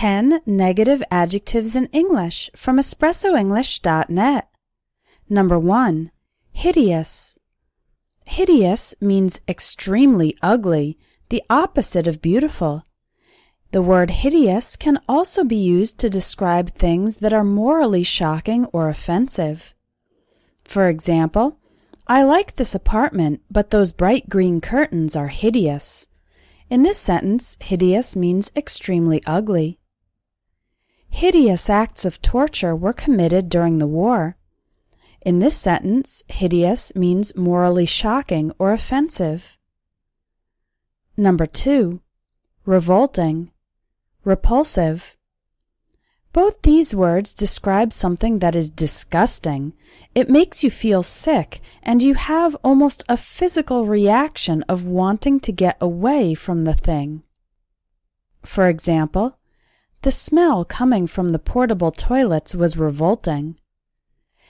10 Negative Adjectives in English from espressoenglish.net. Number 1. Hideous. Hideous means extremely ugly, the opposite of beautiful. The word hideous can also be used to describe things that are morally shocking or offensive. For example, I like this apartment, but those bright green curtains are hideous. In this sentence, hideous means extremely ugly. Hideous acts of torture were committed during the war. In this sentence, hideous means morally shocking or offensive. Number 2. Revolting. Repulsive. Both these words describe something that is disgusting. It makes you feel sick, and you have almost a physical reaction of wanting to get away from the thing. For example, the smell coming from the portable toilets was revolting.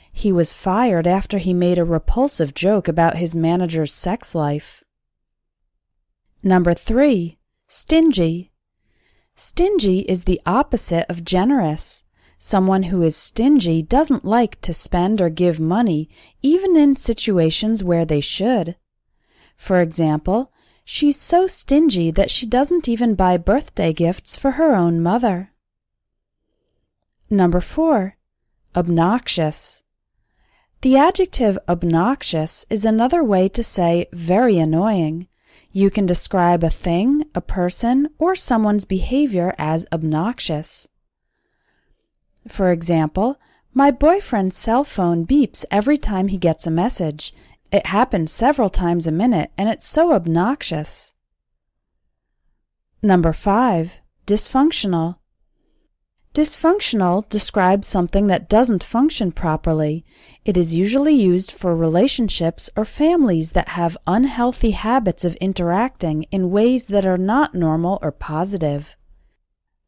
He was fired after he made a repulsive joke about his manager's sex life. Number 3. Stingy. Stingy is the opposite of generous. Someone who is stingy doesn't like to spend or give money, even in situations where they should. For example, she's so stingy that she doesn't even buy birthday gifts for her own mother. Number 4. Obnoxious. The adjective obnoxious is another way to say very annoying. You can describe a thing, a person, or someone's behavior as obnoxious. For example, my boyfriend's cell phone beeps every time he gets a message. It happens several times a minute, and it's so obnoxious. Number 5. Dysfunctional. Dysfunctional describes something that doesn't function properly. It is usually used for relationships or families that have unhealthy habits of interacting in ways that are not normal or positive.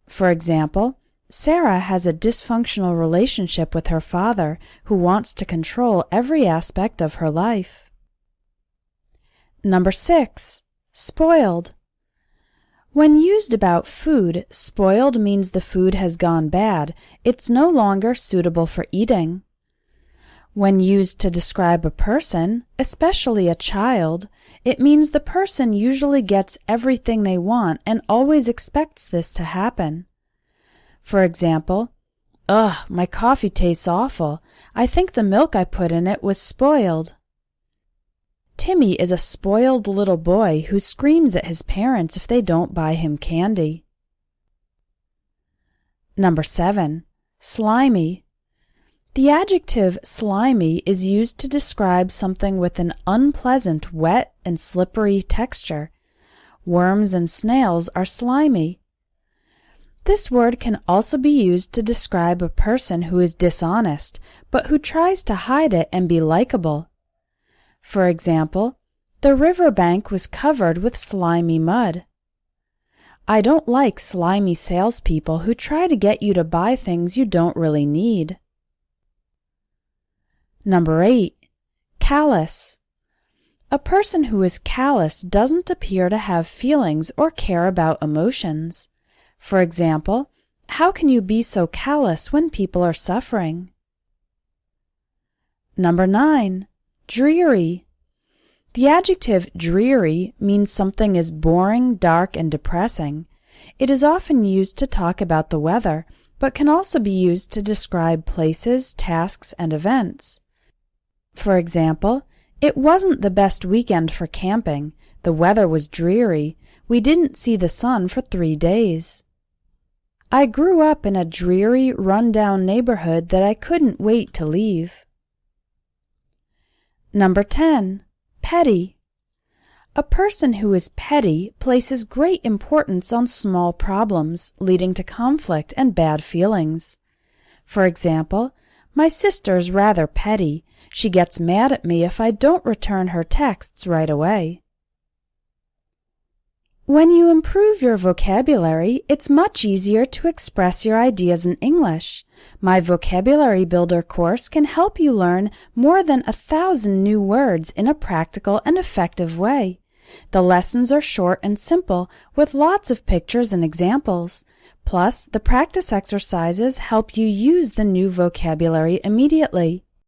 For example, Sarah has a dysfunctional relationship with her father, who wants to control every aspect of her life. Number 6. Spoiled. When used about food, spoiled means the food has gone bad. It's no longer suitable for eating. When used to describe a person, especially a child, it means the person usually gets everything they want and always expects this to happen. For example, "Ugh, my coffee tastes awful. I think the milk I put in it was spoiled." Timmy is a spoiled little boy who screams at his parents if they don't buy him candy. Number 7. Slimy. The adjective slimy is used to describe something with an unpleasant, wet, and slippery texture. Worms and snails are slimy. This word can also be used to describe a person who is dishonest, but who tries to hide it and be likable. For example, the riverbank was covered with slimy mud. I don't like slimy salespeople who try to get you to buy things you don't really need. Number 8. Callous. A person who is callous doesn't appear to have feelings or care about emotions. For example, how can you be so callous when people are suffering? Number 9. Dreary. The adjective dreary means something is boring, dark, and depressing. It is often used to talk about the weather, but can also be used to describe places, tasks, and events. For example, it wasn't the best weekend for camping. The weather was dreary. We didn't see the sun for 3 days. I grew up in a dreary, run-down neighborhood that I couldn't wait to leave. Number 10. Petty. A person who is petty places great importance on small problems, leading to conflict and bad feelings. For example, my sister's rather petty. She gets mad at me if I don't return her texts right away. When you improve your vocabulary, it's much easier to express your ideas in English. My Vocabulary Builder course can help you learn more than 1,000 new words in a practical and effective way. The lessons are short and simple, with lots of pictures and examples. Plus, the practice exercises help you use the new vocabulary immediately.